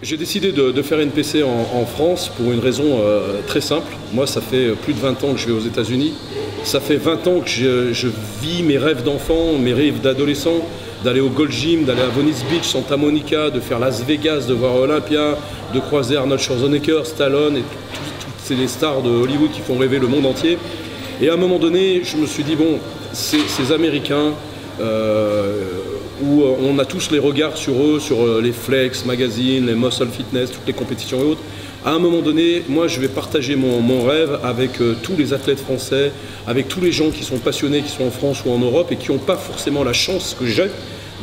J'ai décidé de faire NPC en France pour une raison très simple. Moi, ça fait plus de 20 ans que je vais aux États-Unis. Ça fait 20 ans que je vis mes rêves d'enfant, mes rêves d'adolescent, d'aller au Gold Gym, d'aller à Venice Beach, Santa Monica, de faire Las Vegas, de voir Olympia, de croiser Arnold Schwarzenegger, Stallone et toutes les stars de Hollywood qui font rêver le monde entier. Et à un moment donné, je me suis dit, bon, ces Américains, où on a tous les regards sur eux, sur les Flex Magazine, les Muscle Fitness, toutes les compétitions et autres. À un moment donné, moi je vais partager mon rêve avec tous les athlètes français, avec tous les gens qui sont passionnés, qui sont en France ou en Europe et qui n'ont pas forcément la chance que j'ai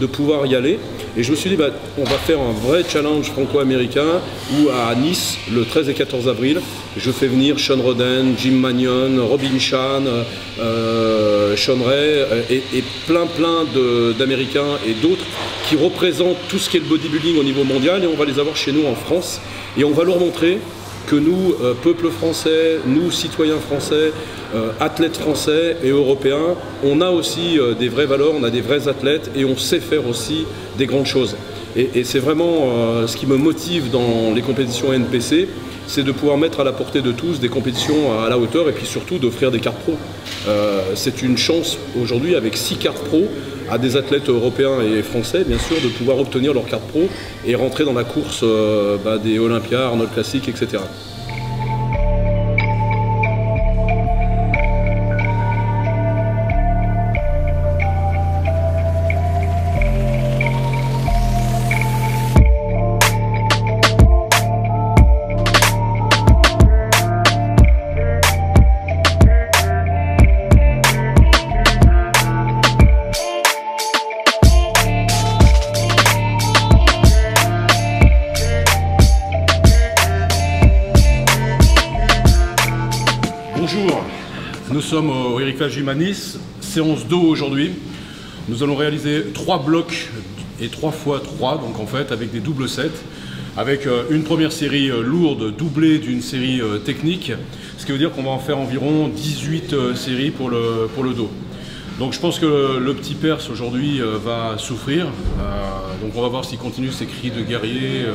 de pouvoir y aller. Et je me suis dit, bah, on va faire un vrai challenge franco-américain où à Nice, le 13 et 14 avril, je fais venir Sean Roden, Jim Manion, Robin Chan, Sean Ray et plein d'Américains et d'autres qui représentent tout ce qui est le bodybuilding au niveau mondial et on va les avoir chez nous en France et on va leur montrer que nous, peuple français, nous, citoyens français, athlètes français et européens, on a aussi des vraies valeurs, on a des vrais athlètes et on sait faire aussi des grandes choses. Et c'est vraiment ce qui me motive dans les compétitions NPC, c'est de pouvoir mettre à la portée de tous des compétitions à la hauteur et puis surtout d'offrir des cartes pro. C'est une chance aujourd'hui avec 6 cartes pro à des athlètes européens et français bien sûr de pouvoir obtenir leur carte pro et rentrer dans la course des Olympia, Arnold Classic, etc. Bonjour, nous sommes au Héritage Humanis, séance 2 aujourd'hui. Nous allons réaliser 3 blocs et 3 x 3, donc en fait avec des doubles sets, avec une première série lourde doublée d'une série technique, ce qui veut dire qu'on va en faire environ 18 séries pour le dos. Donc je pense que le petit Perse aujourd'hui va souffrir, donc on va voir s'il continue ses cris de guerrier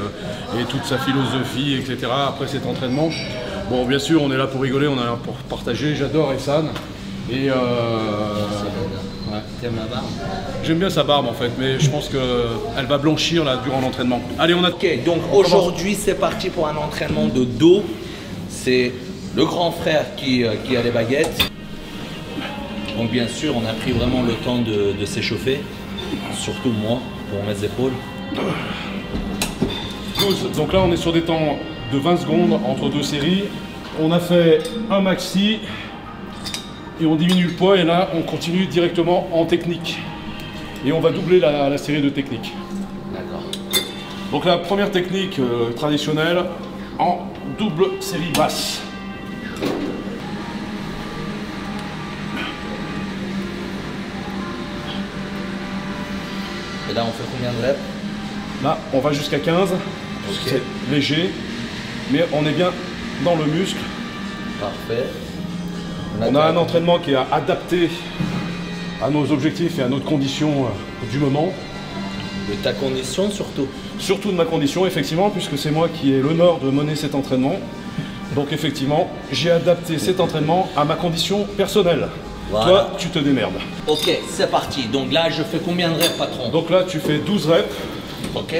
et toute sa philosophie, etc. après cet entraînement. Bon, bien sûr, on est là pour rigoler, on est là pour partager. J'adore Essan. Et T'aimes la barbe? J'aime bien sa barbe en fait, mais je pense qu'elle va blanchir là durant l'entraînement. Allez, on a. Ok, donc aujourd'hui c'est parti pour un entraînement de dos. C'est le grand frère qui a les baguettes. Donc bien sûr, on a pris vraiment le temps de s'échauffer, surtout moi, pour mes épaules. Donc là, on est sur des temps de 20 secondes entre 2 séries. On a fait un maxi et on diminue le poids et là on continue directement en technique et on va doubler la série de techniques. D'accord. Donc la première technique traditionnelle en double série basse. Et là on fait combien de reps? Là on va jusqu'à 15, c'est léger, mais on est bien dans le muscle. Parfait. On a un entraînement qui est adapté à nos objectifs et à notre condition du moment. De ta condition surtout? Surtout de ma condition, effectivement, puisque c'est moi qui ai l'honneur de mener cet entraînement. Donc effectivement, j'ai adapté cet entraînement à ma condition personnelle. Voilà. Toi, tu te démerdes. Ok, c'est parti. Donc là, je fais combien de reps, patron? Donc là, tu fais 12 reps. Ok.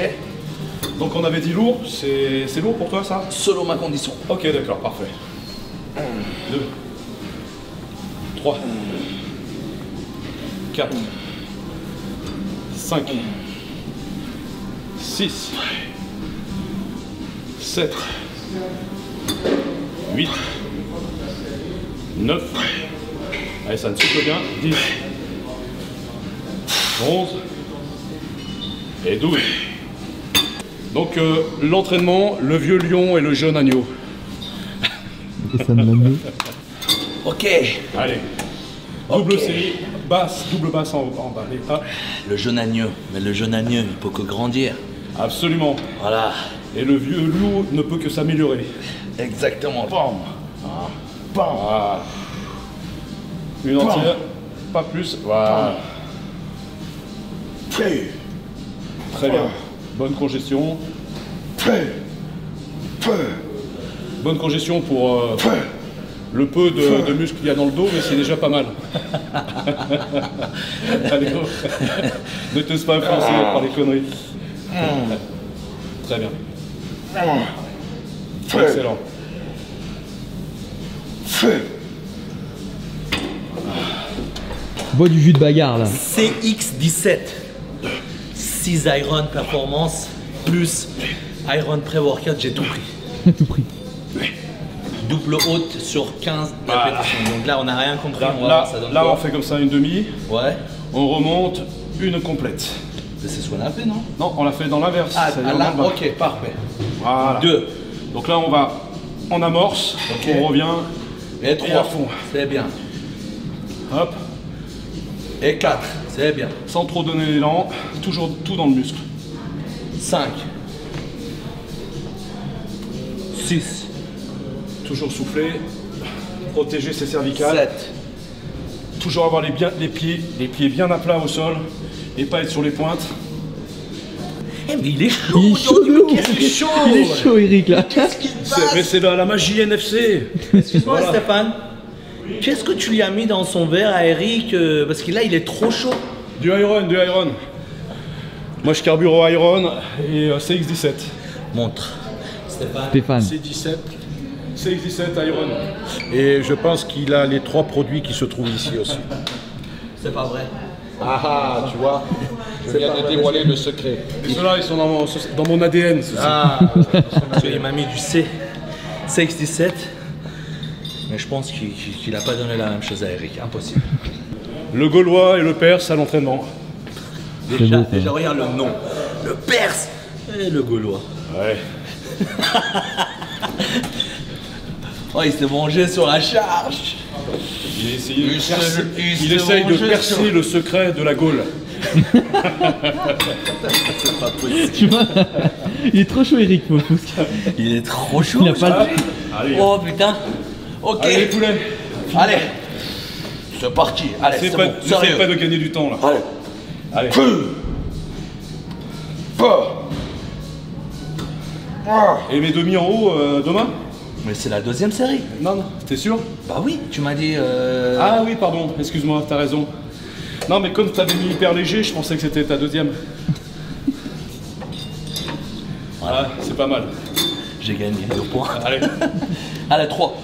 Donc on avait dit lourd, c'est lourd pour toi ça? Selon ma condition. Ok, d'accord, parfait. 2, 3, 4, 5, 6, 7, 8, 9, allez ça ne souffle bien, 10, 11 et 12. Donc l'entraînement, le vieux lion et le jeune agneau. Ok. Allez, double série, basse, double basse en bas. Allez, hop. Le jeune agneau, mais le jeune agneau, il peut que grandir. Absolument. Voilà. Et le vieux loup ne peut que s'améliorer. Exactement. Bam. Bam. Voilà. Une entière, pas plus. Voilà. Très bien. Bonne congestion. Bonne congestion pour le peu de muscles qu'il y a dans le dos, mais c'est déjà pas mal. Allez, ne te laisse pas influencer par les conneries. Très bien. Excellent. Bois du jus de bagarre là. CX17. 6 Iron Performance plus Iron Pre-Workout, j'ai tout pris. Tout pris. Double haute sur 15 répétitions. Donc là, on n'a rien compris. On va Là, voir, ça donne là quoi. on fait comme ça une demi. Ouais. On remonte une complète. C'est ce qu'on a fait, non? Non, on l'a fait dans l'inverse. Ah, c'est-à-dire là, dans le bas. ok, parfait. Voilà. 2 Donc là, on va en amorce. Ok. On revient. et à 3. fond. C'est bien. Hop. Et 4. C'est bien. Sans trop donner l'élan. Toujours tout dans le muscle. 5. 6. Toujours souffler. Protéger ses cervicales. 7. Toujours avoir les pieds bien à plat au sol. Et pas être sur les pointes. Eh, mais il est chaud Il est chaud, aujourd'hui, de mais qu'est-ce ouf. qu'il est chaud? Il est chaud, Eric là. Qu'est-ce qu'il passe? Mais c'est la magie NFC. Excuse-moi, Voilà. Stéphane. Qu'est-ce que tu lui as mis dans son verre à Eric? Parce que là, il est trop chaud. Du Iron, du Iron. Moi, je carbure au Iron et CX17. Montre. Stéphane. Stéphane. C17. CX17 Iron. Et je pense qu'il a les 3 produits qui se trouvent ici aussi. C'est pas vrai. Ah ah, tu vois, je viens de dévoiler le secret. Et ceux-là, ils sont dans mon ADN. ceux-ci. Ah, parce qu'il m'a mis du CX17. Mais je pense qu'il n'a pas donné la même chose à Eric. Impossible. Le Gaulois et le Perse à l'entraînement. Déjà, beau, ça. déjà, regarde le nom. Le Perse et le Gaulois. Ouais. Oh, il s'est mangé sur la charge. Il, Il se essaye de mangeait percer sur- le secret de la Gaule. C'est pas possible. Tu vois, il est trop chaud, Eric. Il est trop chaud. Il a pas le- Allez, Oh putain. Ok. allez les poulets. Allez. C'est parti. Allez, c'est bon. N'essaye Sérieux. pas de gagner du temps là. Allez. Allez. Et mes demi en haut demain? Mais c'est la deuxième série. Non, non, t'es sûr? Bah oui, tu m'as dit. Ah oui, pardon, excuse-moi, t'as raison. Non, mais comme t'avais mis hyper léger, je pensais que c'était ta deuxième. Voilà, c'est pas mal. J'ai gagné 2 points. Allez, Allez, 3.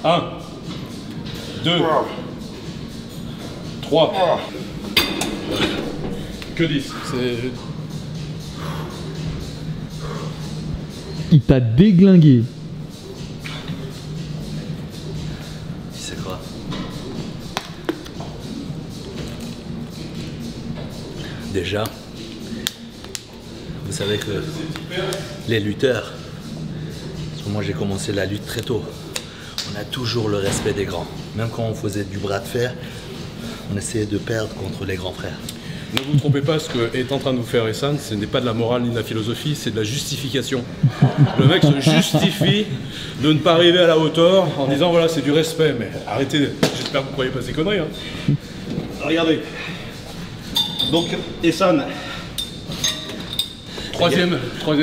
1, 2, 3. Que 10. Il t'a déglingué. Tu sais quoi? Déjà, vous savez que les lutteurs, parce que moi j'ai commencé la lutte très tôt, on a toujours le respect des grands. Même quand on faisait du bras de fer, on essayait de perdre contre les grands frères. Ne vous trompez pas, ce que est en train de vous faire Essan, ce n'est pas de la morale ni de la philosophie, c'est de la justification. Le mec se justifie de ne pas arriver à la hauteur en disant voilà, c'est du respect, mais arrêtez, j'espère que vous ne croyez pas ces conneries. Hein. Regardez. Donc, Essan, troisième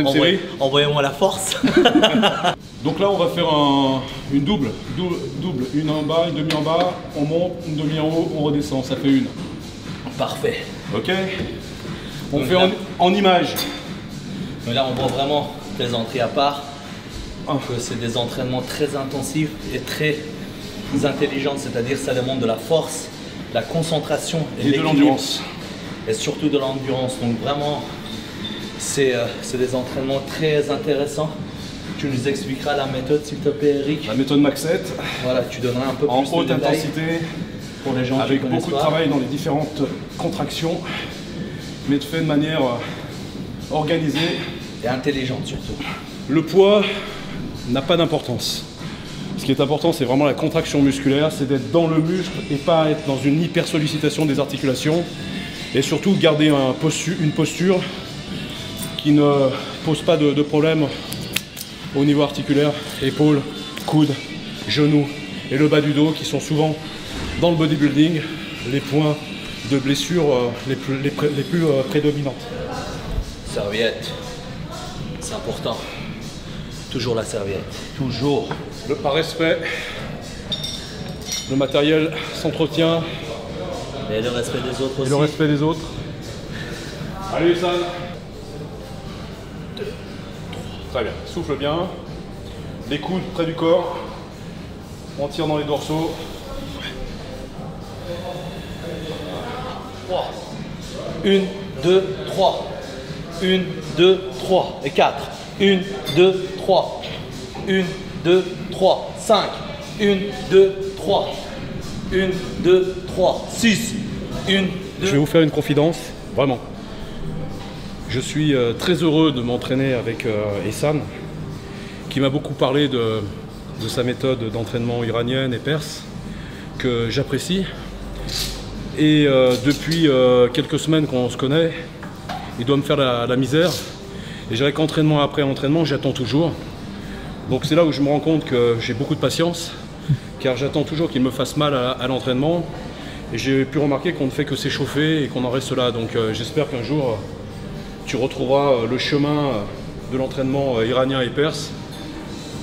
série. Envoyez-moi la force. Donc là, on va faire une double, une en bas, une demi en bas, on monte, une demi en haut, on redescend, ça fait une. Parfait. Ok. On Donc fait là- en image. Mais là, on voit vraiment les entrées à part, Ah. que c'est des entraînements très intensifs et très intelligents, c'est-à-dire ça demande de la force, de la concentration Et de l'équilibre, l'endurance. et surtout de l'endurance. Donc vraiment, c'est des entraînements très intéressants. Tu nous expliqueras la méthode, s'il te plaît, Eric. La méthode Max 7, Voilà, tu donneras un peu en plus de haute détails intensité, pour les gens avec qui connaissent beaucoup de pas. travail dans les différentes contractions, mais fait de manière organisée. Et intelligente surtout. Le poids n'a pas d'importance. Ce qui est important, c'est vraiment la contraction musculaire, c'est d'être dans le muscle et pas être dans une hyper sollicitation des articulations. Et surtout garder une posture qui ne pose pas de problème au niveau articulaire, épaules, coudes, genoux et le bas du dos qui sont souvent dans le bodybuilding les points de blessure les plus prédominantes. Serviette. C'est important. Toujours la serviette. Toujours. Par respect, le matériel s'entretient. Et le respect des autres aussi. Et le respect des autres. Allez, San. Très bien. Souffle bien. Les coudes près du corps. On tire dans les dorsaux. 3. 1, 2, 3. 1, 2, 3. Et 4. 1, 2, 3. 1, 2, 3. 5. 1, 2, 3. 1, 2, 3. 6. 1, 2. Je vais vous faire une confidence, vraiment. Je suis très heureux de m'entraîner avec Ehsan, qui m'a beaucoup parlé de sa méthode d'entraînement iranienne et perse, que j'apprécie. Et depuis quelques semaines qu'on se connaît, il doit me faire la misère. Et je dirais qu'entraînement après entraînement, j'attends toujours. Donc c'est là où je me rends compte que j'ai beaucoup de patience, car j'attends toujours qu'il me fasse mal à l'entraînement. Et j'ai pu remarquer qu'on ne fait que s'échauffer et qu'on en reste là. Donc j'espère qu'un jour, tu retrouveras le chemin de l'entraînement iranien et perse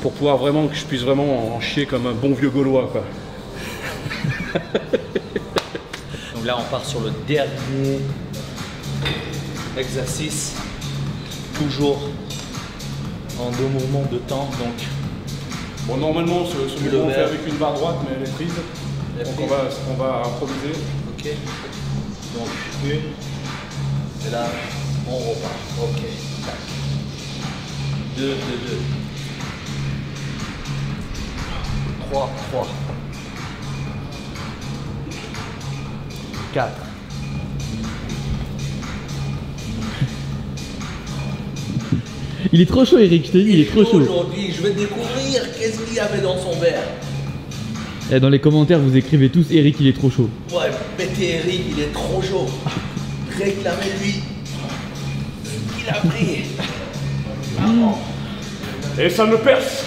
pour pouvoir vraiment que je puisse vraiment en chier comme un bon vieux Gaulois, quoi. Donc là, on part sur le dernier exercice, toujours en 2 mouvements de temps. Donc, bon, normalement, ce mouvement on fait avec une barre droite, mais elle est prise. Donc on va improviser. Ok. Donc 1, et là, on repart. Ok. 2, 2, 2. 3, 3. 4. Il est trop chaud, Eric, je t'ai dit, il est trop chaud. Aujourd'hui, je vais découvrir qu'est-ce qu'il y avait dans son verre. Et dans les commentaires, vous écrivez tous Eric, il est trop chaud. Ouais, mettez Eric, il est trop chaud. Réclamez-lui. Il a pris. Et ça me perce.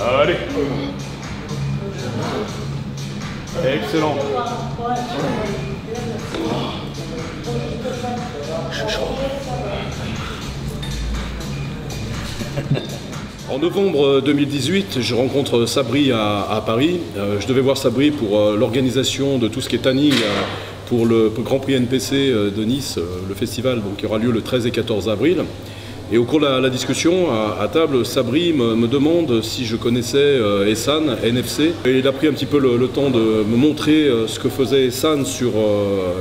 Allez. Excellent. Je suis chaud. En novembre 2018, je rencontre Sabri à Paris. Je devais voir Sabri pour l'organisation de tout ce qui est tanning pour le Grand Prix NPC de Nice, le festival donc, qui aura lieu le 13 et 14 avril. Et au cours de la discussion, à table, Sabri me demande si je connaissais Ehsan, NFC. Et il a pris un petit peu le temps de me montrer ce que faisait Ehsan sur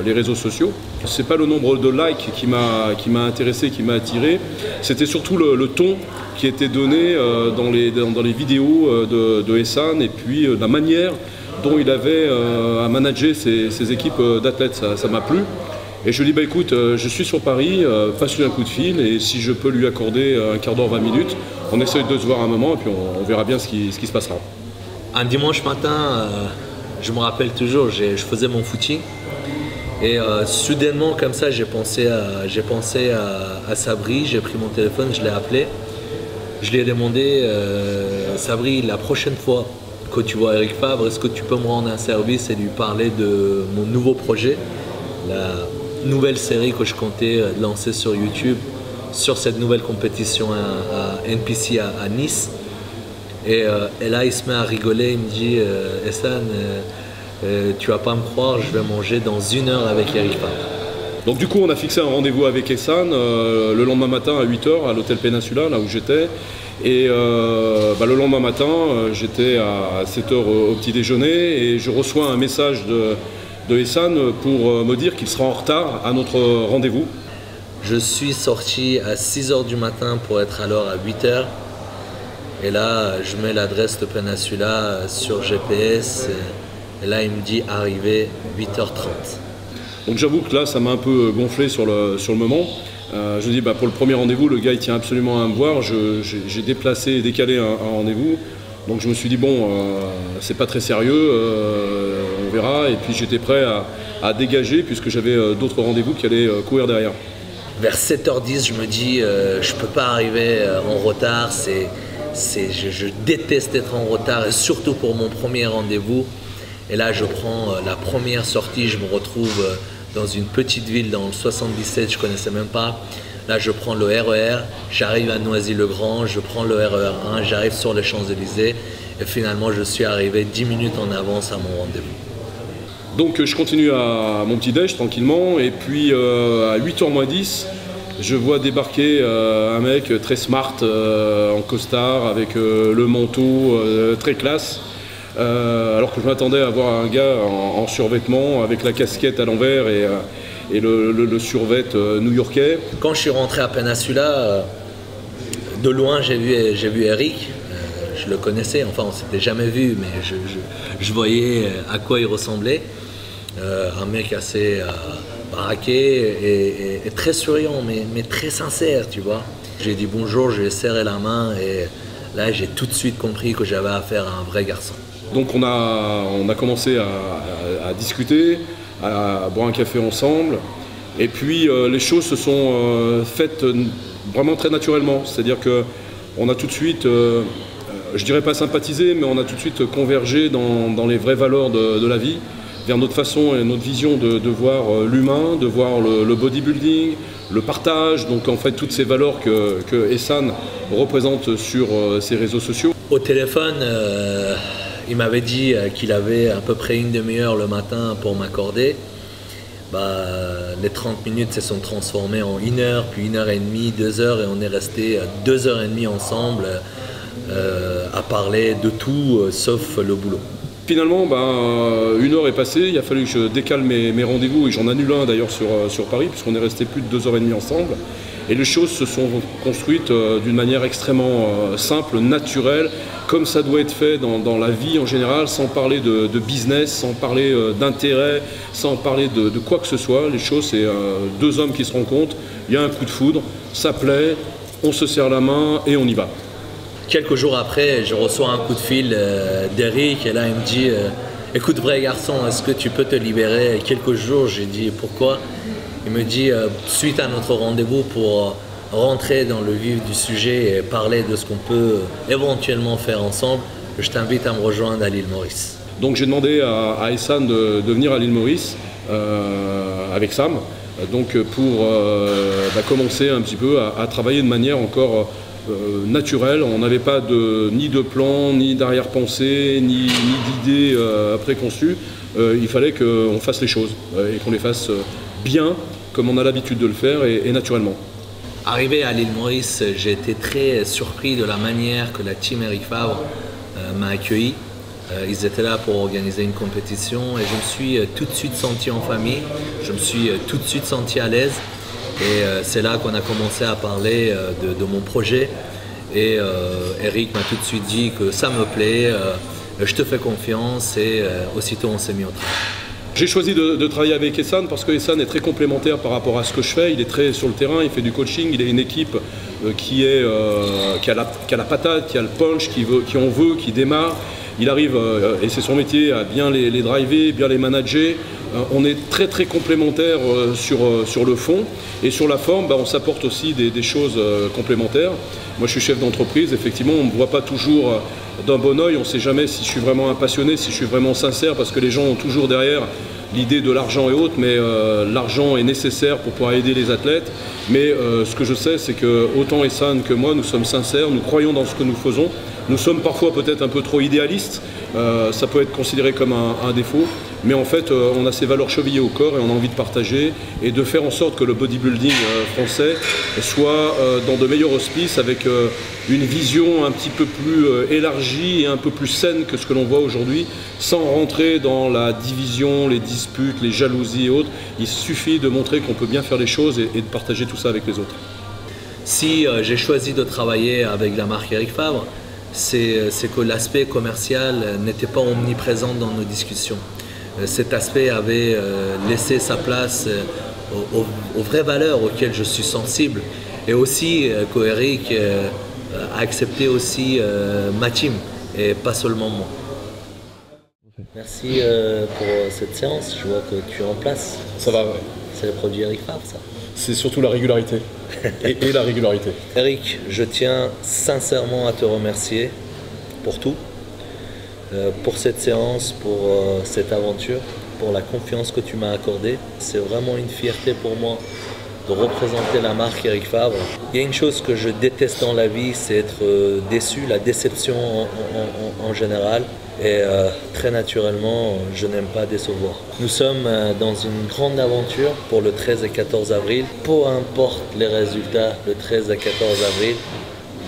les réseaux sociaux. C'est pas le nombre de likes qui m'a intéressé, qui m'a attiré, c'était surtout le ton qui était donné dans les vidéos de Ehsan et puis la manière dont il avait à manager ses équipes d'athlètes. Ça m'a plu. Et je lui dis, bah écoute, je suis sur Paris, passe-lui un coup de fil et si je peux lui accorder un quart d'heure, 20 minutes, on essaye de se voir un moment et puis on verra bien ce qui se passera. Un dimanche matin, je me rappelle toujours, je faisais mon footing et soudainement comme ça j'ai pensé à Sabri, j'ai pris mon téléphone, je l'ai appelé, je lui ai demandé, Sabri, la prochaine fois que tu vois Eric Favre, est-ce que tu peux me rendre un service et lui parler de mon nouveau projet, la nouvelle série que je comptais lancer sur YouTube sur cette nouvelle compétition à NPC à Nice. Et là il se met à rigoler, il me dit Ehsan, tu vas pas me croire, je vais manger dans 1 heure avec Eric Favre. Donc du coup on a fixé un rendez-vous avec Ehsan le lendemain matin à 8 h à l'hôtel Péninsula, là où j'étais. Et le lendemain matin j'étais à 7 h au petit déjeuner et je reçois un message de Ehsan pour me dire qu'il sera en retard à notre rendez-vous. Je suis sorti à 6 h du matin pour être à l'heure à 8 h. Et là, je mets l'adresse de Péninsula sur GPS. Et là, il me dit arriver 8 h 30. Donc j'avoue que là, ça m'a un peu gonflé sur le moment. Je dis, pour le premier rendez-vous, le gars, il tient absolument à me voir. J'ai déplacé et décalé un rendez-vous. Donc je me suis dit, bon, c'est pas très sérieux, on verra. Et puis j'étais prêt à dégager puisque j'avais d'autres rendez-vous qui allaient courir derrière. Vers 7 h 10, je me dis, je peux pas arriver en retard. Je déteste être en retard, et surtout pour mon premier rendez-vous. Et là, je prends la première sortie, je me retrouve dans une petite ville dans le 77, je connaissais même pas. Là, je prends le RER, j'arrive à Noisy-le-Grand, je prends le RER1, j'arrive sur les Champs-Élysées et finalement, je suis arrivé 10 minutes en avance à mon rendez-vous. Donc je continue à mon petit déj tranquillement et puis à 8h moins 10, je vois débarquer un mec très smart en costard avec le manteau très classe. Alors que je m'attendais à voir un gars en survêtement avec la casquette à l'envers et le survêt new-yorkais. Quand je suis rentré à Peninsula, de loin j'ai vu Eric. Je le connaissais, enfin on s'était jamais vu, mais je voyais à quoi il ressemblait. Un mec assez baraqué et très souriant, mais très sincère, tu vois. J'ai dit bonjour, je lui ai serré la main et là j'ai tout de suite compris que j'avais affaire à un vrai garçon. Donc on a commencé à discuter, à boire un café ensemble, et puis les choses se sont faites vraiment très naturellement. C'est-à-dire qu'on a tout de suite, je dirais pas sympathisé, mais on a tout de suite convergé dans les vraies valeurs de la vie, vers notre façon et notre vision de voir l'humain, de voir le bodybuilding, le partage, donc en fait toutes ces valeurs que Ehsan représente sur ses réseaux sociaux. Au téléphone, il m'avait dit qu'il avait à peu près une demi-heure le matin pour m'accorder. Les 30 minutes se sont transformées en 1 heure, puis 1h30, 2 heures, et on est resté 2h30 ensemble à parler de tout sauf le boulot. Finalement, 1 heure est passée, il a fallu que je décale mes rendez-vous et j'en annule un d'ailleurs sur Paris puisqu'on est resté plus de 2h30 ensemble. Et les choses se sont construites d'une manière extrêmement simple, naturelle, comme ça doit être fait dans la vie en général, sans parler de business, sans parler d'intérêt, sans parler de quoi que ce soit. Les choses, c'est 2 hommes qui se rencontrent, il y a un coup de foudre, ça plaît, on se serre la main et on y va. Quelques jours après, je reçois un coup de fil d'Eric et là il me dit écoute vrai garçon, est-ce que tu peux te libérer quelques jours? J'ai dit pourquoi? Il me dit suite à notre rendez-vous pour rentrer dans le vif du sujet et parler de ce qu'on peut éventuellement faire ensemble, je t'invite à me rejoindre à l'île Maurice. Donc j'ai demandé à Ehsan de venir à l'île Maurice avec Sam, donc pour commencer un petit peu à travailler de manière encore naturel. On n'avait pas ni de plan, ni d'arrière-pensée, ni d'idées préconçues. Il fallait qu'on fasse les choses et qu'on les fasse bien, comme on a l'habitude de le faire et naturellement. Arrivé à l'île Maurice, j'ai été très surpris de la manière que la team Eric Favre m'a accueilli. Ils étaient là pour organiser une compétition et je me suis tout de suite senti en famille, je me suis tout de suite senti à l'aise. Et c'est là qu'on a commencé à parler de mon projet et Eric m'a tout de suite dit que ça me plaît, je te fais confiance et aussitôt on s'est mis au travail. J'ai choisi de travailler avec Ehsan parce que Ehsan est très complémentaire par rapport à ce que je fais. Il est très sur le terrain, il fait du coaching, il a une équipe qui a la patate, qui a le punch, qui en veut, qui démarre. Il arrive, et c'est son métier, à bien les driver, bien les manager. On est très très complémentaires sur le fond et sur la forme, on s'apporte aussi des choses complémentaires. Moi je suis chef d'entreprise, effectivement on ne me voit pas toujours d'un bon oeil, on ne sait jamais si je suis vraiment un passionné, si je suis vraiment sincère parce que les gens ont toujours derrière l'idée de l'argent et autres, mais l'argent est nécessaire pour pouvoir aider les athlètes. Mais ce que je sais, c'est que autant Ehsan que moi, nous sommes sincères, nous croyons dans ce que nous faisons. Nous sommes parfois peut-être un peu trop idéalistes, ça peut être considéré comme un défaut, mais en fait on a ces valeurs chevillées au corps et on a envie de partager et de faire en sorte que le bodybuilding français soit dans de meilleurs auspices avec une vision un petit peu plus élargie et un peu plus saine que ce que l'on voit aujourd'hui, sans rentrer dans la division, les disputes, les jalousies et autres. Il suffit de montrer qu'on peut bien faire les choses et de partager tout ça avec les autres. Si j'ai choisi de travailler avec la marque Eric Favre, c'est que l'aspect commercial n'était pas omniprésent dans nos discussions. Cet aspect avait laissé sa place aux vraies valeurs auxquelles je suis sensible et aussi qu'Eric a accepté aussi ma team et pas seulement moi. Merci pour cette séance, je vois que tu es en place. Ça va, ouais. C'est le produit Eric Favre, ça. C'est surtout la régularité et la régularité. Eric, je tiens sincèrement à te remercier pour tout, pour cette séance, pour cette aventure, pour la confiance que tu m'as accordée. C'est vraiment une fierté pour moi de représenter la marque Eric Favre. Il y a une chose que je déteste dans la vie, c'est être déçu, la déception en général. Et très naturellement, je n'aime pas décevoir. Nous sommes dans une grande aventure pour le 13 et 14 avril. Peu importe les résultats, le 13 et 14 avril,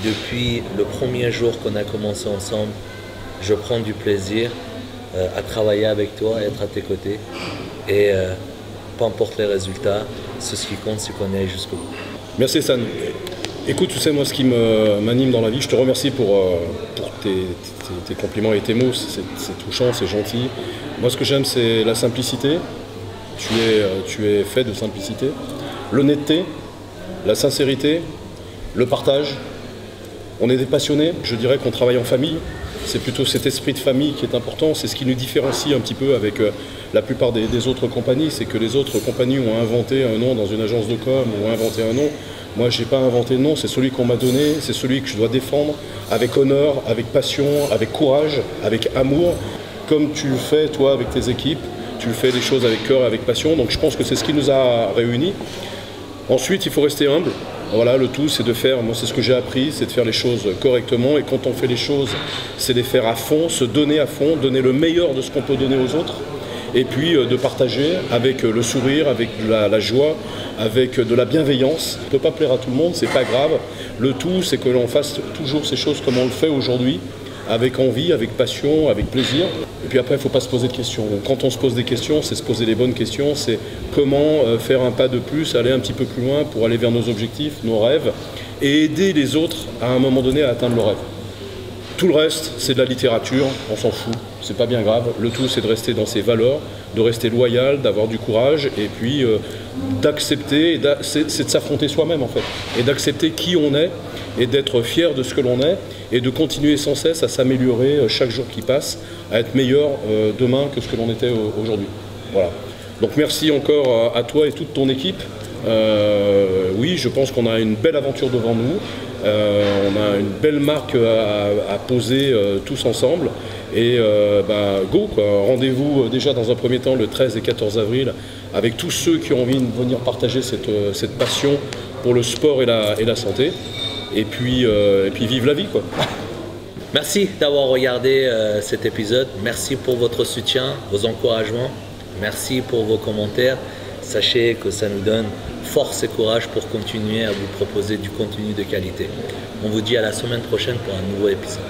depuis le premier jour qu'on a commencé ensemble, je prends du plaisir à travailler avec toi, à être à tes côtés. Et peu importe les résultats, ce qui compte, c'est qu'on est jusqu'au bout. Merci San. Écoute, tu sais, moi, ce qui m'anime dans la vie, je te remercie pour tes compliments et tes mots, c'est touchant, c'est gentil. Moi, ce que j'aime, c'est la simplicité. Tu es fait de simplicité. L'honnêteté, la sincérité, le partage. On est des passionnés, je dirais qu'on travaille en famille. C'est plutôt cet esprit de famille qui est important, c'est ce qui nous différencie un petit peu avec la plupart des autres compagnies, c'est que les autres compagnies ont inventé un nom dans une agence de com ou ont inventé un nom. Moi, je n'ai pas inventé le nom, c'est celui qu'on m'a donné, c'est celui que je dois défendre avec honneur, avec passion, avec courage, avec amour, comme tu le fais toi avec tes équipes, tu le fais des choses avec cœur et avec passion, donc je pense que c'est ce qui nous a réunis. Ensuite, il faut rester humble. Voilà, le tout, c'est de faire, moi c'est ce que j'ai appris, c'est de faire les choses correctement. Et quand on fait les choses, c'est de les faire à fond, se donner à fond, donner le meilleur de ce qu'on peut donner aux autres. Et puis de partager avec le sourire, avec la joie, avec de la bienveillance. On ne peut pas plaire à tout le monde, c'est pas grave. Le tout, c'est que l'on fasse toujours ces choses comme on le fait aujourd'hui, avec envie, avec passion, avec plaisir. Et puis après, il ne faut pas se poser de questions. Donc, quand on se pose des questions, c'est se poser les bonnes questions, c'est comment faire un pas de plus, aller un petit peu plus loin pour aller vers nos objectifs, nos rêves, et aider les autres à un moment donné à atteindre le rêve. Tout le reste, c'est de la littérature, on s'en fout, c'est pas bien grave. Le tout, c'est de rester dans ses valeurs, de rester loyal, d'avoir du courage, et puis d'accepter, c'est de s'affronter soi-même en fait, et d'accepter qui on est, et d'être fier de ce que l'on est, et de continuer sans cesse à s'améliorer chaque jour qui passe, à être meilleur demain que ce que l'on était aujourd'hui. Voilà. Donc merci encore à toi et toute ton équipe. Oui, je pense qu'on a une belle aventure devant nous. On a une belle marque à poser tous ensemble. Et go quoi. Rendez-vous déjà dans un premier temps le 13 et 14 avril avec tous ceux qui ont envie de venir partager cette passion pour le sport et la santé. Et puis vive la vie quoi. Merci d'avoir regardé cet épisode. Merci pour votre soutien, vos encouragements. Merci pour vos commentaires. Sachez que ça nous donne force et courage pour continuer à vous proposer du contenu de qualité. On vous dit à la semaine prochaine pour un nouveau épisode.